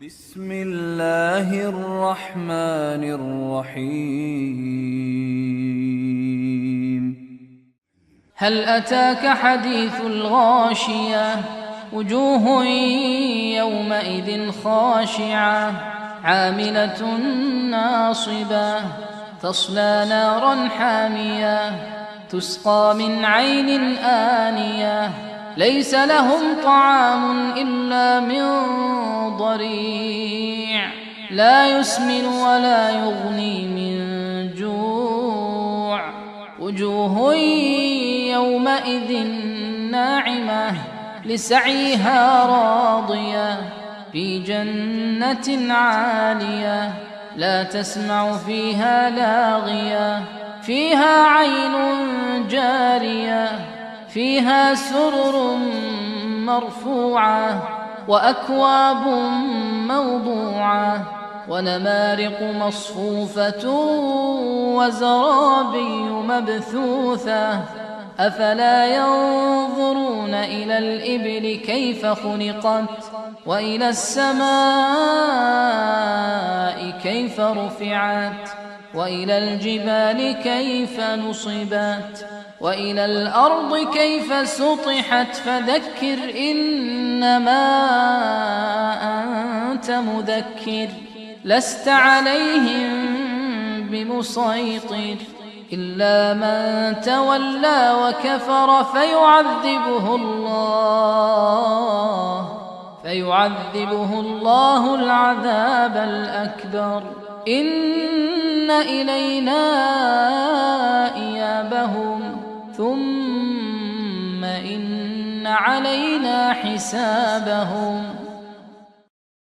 بسم الله الرحمن الرحيم. هل أتاك حديث الغاشية؟ وجوه يومئذ خاشعة عاملة ناصبة تصلى نارا حامية تسقى من عين آنية ليس لهم طعام إلا من ضريع لا يسمن ولا يغني من جوع وجوه يومئذ ناعمة لسعيها راضية في جنة عالية لا تسمع فيها لاغية فيها عين جارية فيها سرر مرفوعة وأكواب موضوعة ونمارق مصفوفة وزرابي مبثوثة أفلا ينظرون إلى الإبل كيف خلقت وإلى السماء كيف رفعت وإلى الجبال كيف نصبت وإلى الأرض كيف سطحت فذكر إنما أنت مذكر لست عليهم بمسيطر إلا من تولى وكفر فيعذبه الله العذاب الأكبر إن إلينا إيابهم ثم إن علينا حسابهم.